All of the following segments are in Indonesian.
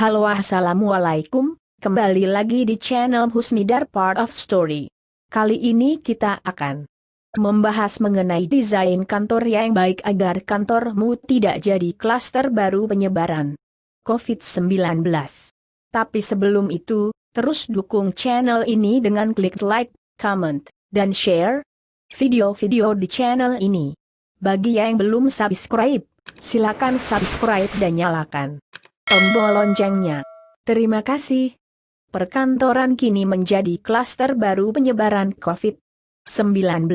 Halo assalamualaikum, kembali lagi di channel Husnidar Part of Story. Kali ini kita akan membahas mengenai desain kantor yang baik agar kantormu tidak jadi klaster baru penyebaran COVID-19. Tapi sebelum itu, terus dukung channel ini dengan klik like, comment, dan share video-video di channel ini. Bagi yang belum subscribe, silakan subscribe dan nyalakan tombol loncengnya. Terima kasih. Perkantoran kini menjadi klaster baru penyebaran COVID-19.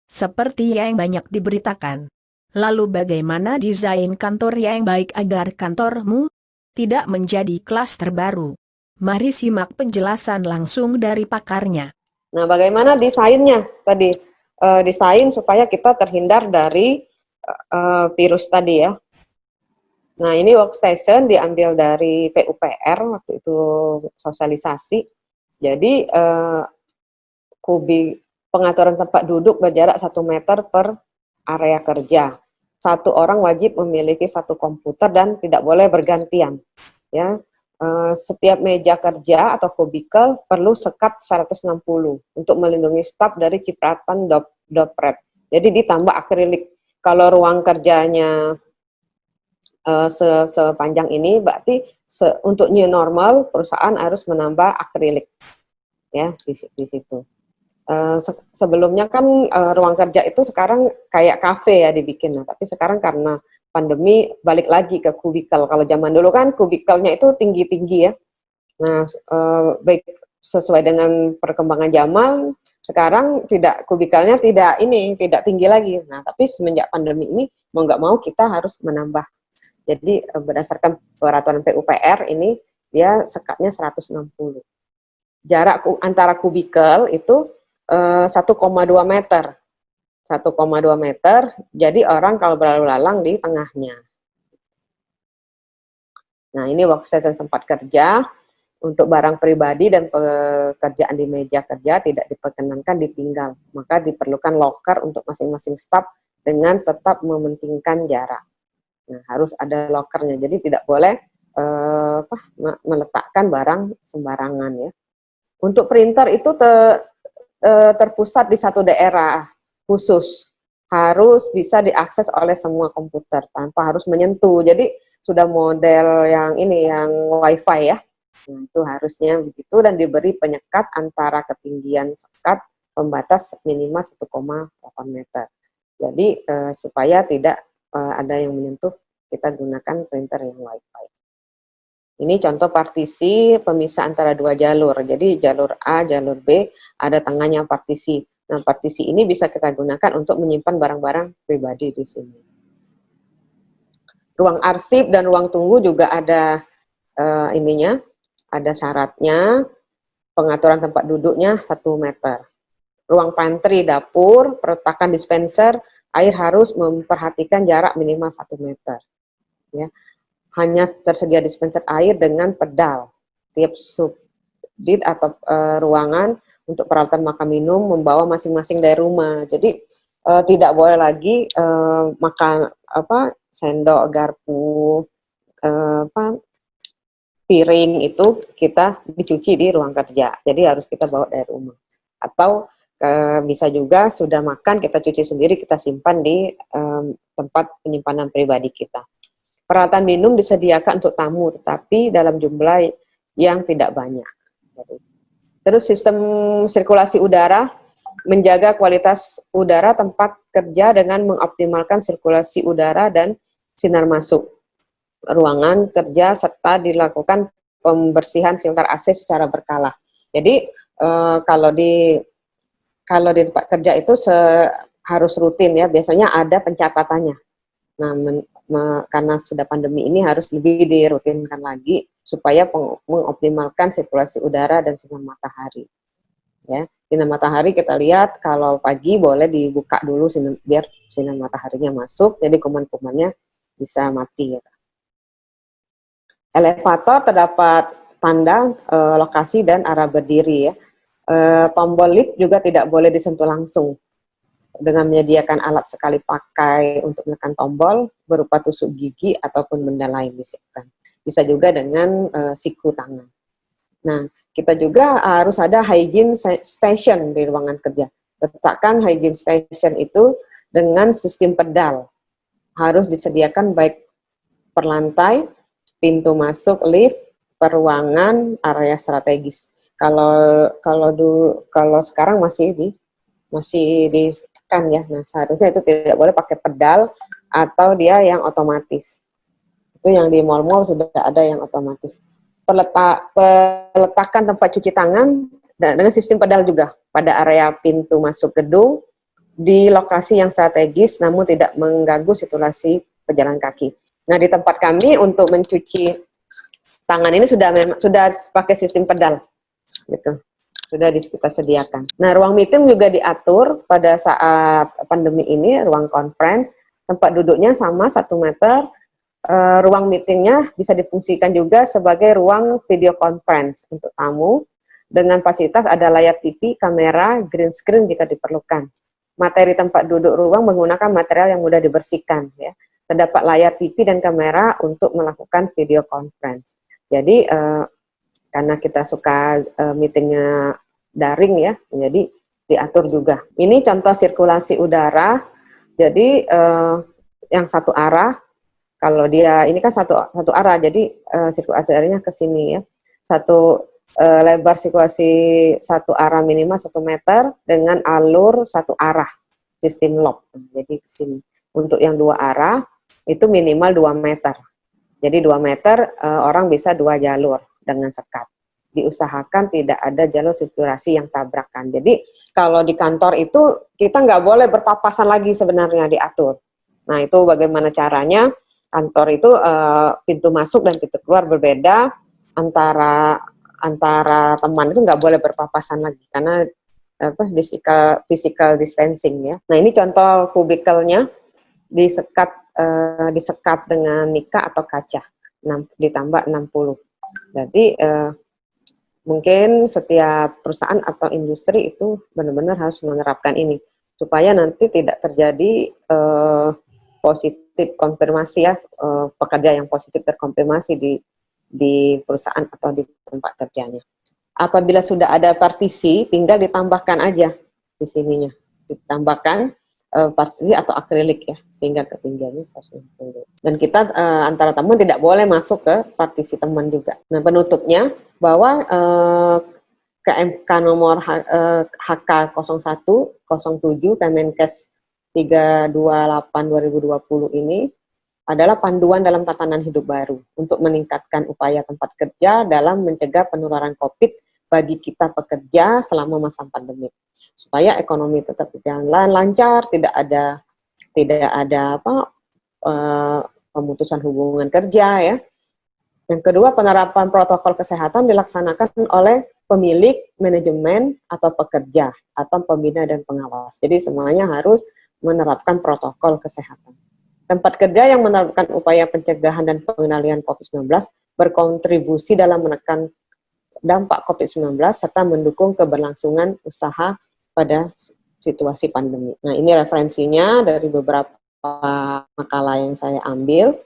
Seperti yang banyak diberitakan. Lalu bagaimana desain kantor yang baik agar kantormu tidak menjadi klaster baru? Mari simak penjelasan langsung dari pakarnya. Nah, bagaimana desainnya tadi? Desain supaya kita terhindar dari virus tadi ya. Nah, ini workstation diambil dari PUPR waktu itu sosialisasi. Jadi pengaturan tempat duduk berjarak 1 meter per area kerja. Satu orang wajib memiliki satu komputer dan tidak boleh bergantian. Ya, setiap meja kerja atau kubikel perlu sekat 160 untuk melindungi staf dari cipratan dopret. Jadi ditambah akrilik. Kalau ruang kerjanya sepanjang ini, berarti untuk new normal perusahaan harus menambah akrilik ya di situ. Sebelumnya kan ruang kerja itu sekarang kayak kafe ya dibikin, nah, tapi sekarang karena pandemi balik lagi ke kubikel. Kalau zaman dulu kan kubikelnya itu tinggi-tinggi ya. Nah, baik sesuai dengan perkembangan zaman, sekarang kubikelnya tidak tinggi lagi. Nah, tapi semenjak pandemi ini mau nggak mau kita harus menambah. Jadi berdasarkan peraturan PUPR ini dia sekatnya 160. Jarak antara kubikel itu 1,2 meter. 1,2 meter, jadi orang kalau berlalu lalang di tengahnya. Nah, ini workstation tempat kerja. Untuk barang pribadi dan pekerjaan di meja kerja tidak diperkenankan ditinggal. Maka diperlukan loker untuk masing-masing staf dengan tetap mementingkan jarak. Nah, harus ada lokernya, jadi tidak boleh meletakkan barang sembarangan ya. Untuk printer itu terpusat di satu daerah khusus, harus bisa diakses oleh semua komputer tanpa harus menyentuh. Jadi sudah model yang WiFi ya. Nah, itu harusnya begitu dan diberi penyekat antara ketinggian sekat pembatas minimal 1,8 meter. Jadi supaya tidak ada yang menyentuh, kita gunakan printer yang WiFi. Ini contoh partisi pemisah antara dua jalur. Jadi jalur A, jalur B, ada tengahnya partisi. Nah, partisi ini bisa kita gunakan untuk menyimpan barang-barang pribadi di sini. Ruang arsip dan ruang tunggu juga ada ada syaratnya. Pengaturan tempat duduknya 1 meter. Ruang pantry, dapur, perletakan dispenser, air harus memperhatikan jarak minimal 1 meter. Ya. Hanya tersedia dispenser air dengan pedal. Tiap subdit atau ruangan untuk peralatan makan minum membawa masing-masing dari rumah. Jadi tidak boleh lagi makan sendok, garpu, piring itu kita dicuci di ruang kerja. Jadi harus kita bawa dari rumah. Atau bisa juga sudah makan kita cuci sendiri, kita simpan di tempat penyimpanan pribadi kita. Peralatan minum disediakan untuk tamu, tetapi dalam jumlah yang tidak banyak. Terus sistem sirkulasi udara, menjaga kualitas udara tempat kerja dengan mengoptimalkan sirkulasi udara dan sinar masuk ruangan kerja, serta dilakukan pembersihan filter AC secara berkala. Jadi kalau di tempat kerja itu harus rutin ya, biasanya ada pencatatannya. Nah, karena sudah pandemi ini harus lebih dirutinkan lagi supaya mengoptimalkan sirkulasi udara dan sinar matahari. Ya, sinar matahari kita lihat kalau pagi boleh dibuka dulu biar sinar mataharinya masuk, jadi kuman-kumannya bisa mati. Ya. Elevator terdapat tanda lokasi dan arah berdiri ya. Tombol lift juga tidak boleh disentuh langsung. Dengan menyediakan alat sekali pakai untuk menekan tombol berupa tusuk gigi ataupun benda lain disiapkan. bisa juga dengan siku tangan. Nah, kita juga harus ada hygiene station di ruangan kerja. Letakkan hygiene station itu dengan sistem pedal. Harus disediakan baik per lantai, pintu masuk, lift, peruangan, area strategis. Kalau sekarang masih ditekan ya. Nah, seharusnya itu tidak boleh pakai pedal atau dia yang otomatis. Itu yang di mall-mall sudah ada yang otomatis. Peletakan tempat cuci tangan dengan sistem pedal juga pada area pintu masuk gedung di lokasi yang strategis namun tidak mengganggu sirkulasi pejalan kaki. Nah, di tempat kami untuk mencuci tangan ini sudah pakai sistem pedal gitu. Sudah kita sediakan. Nah, ruang meeting juga diatur pada saat pandemi ini, ruang conference, tempat duduknya sama 1 meter. Ruang meetingnya bisa difungsikan juga sebagai ruang video conference untuk tamu dengan fasilitas ada layar TV, kamera, green screen jika diperlukan. Materi tempat duduk ruang menggunakan material yang mudah dibersihkan. Ya. Terdapat layar TV dan kamera untuk melakukan video conference. Jadi karena kita suka meetingnya daring ya, jadi diatur juga. Ini contoh sirkulasi udara. Jadi yang satu arah. Kalau dia ini kan satu arah, jadi sirkulasi udaranya ke sini ya. Lebar sirkulasi satu arah minimal 1 meter dengan alur satu arah, sistem lock. Jadi ke sini. Untuk yang 2 arah itu minimal 2 meter. Jadi 2 meter orang bisa 2 jalur dengan sekat. Diusahakan tidak ada jalur sirkulasi yang tabrakan. Jadi kalau di kantor itu kita nggak boleh berpapasan lagi sebenarnya diatur. Nah itu bagaimana caranya? Kantor itu pintu masuk dan pintu keluar berbeda, antara teman itu nggak boleh berpapasan lagi karena physical distancing ya. Nah ini contoh kubikelnya disekat dengan mika atau kaca ditambah 60. Jadi mungkin setiap perusahaan atau industri itu benar-benar harus menerapkan ini supaya nanti tidak terjadi positif konfirmasi ya, pekerja yang positif terkonfirmasi di perusahaan atau di tempat kerjanya. Apabila sudah ada partisi, tinggal ditambahkan aja di sininya, ditambahkan partisi atau akrilik ya, sehingga ketinggiannya 160. Dan kita antara teman tidak boleh masuk ke partisi teman juga. Nah penutupnya bahwa KMK nomor HK 0107 Kemenkes 328/2020 ini adalah panduan dalam tatanan hidup baru untuk meningkatkan upaya tempat kerja dalam mencegah penularan COVID bagi kita pekerja selama masa pandemi supaya ekonomi tetap berjalan lancar, tidak ada pemutusan hubungan kerja ya. Yang kedua, penerapan protokol kesehatan dilaksanakan oleh pemilik, manajemen atau pekerja atau pembina dan pengawas. Jadi semuanya harus menerapkan protokol kesehatan. Tempat kerja yang menerapkan upaya pencegahan dan pengendalian COVID-19 berkontribusi dalam menekan dampak COVID-19 serta mendukung keberlangsungan usaha pada situasi pandemi. Nah, ini referensinya dari beberapa makalah yang saya ambil.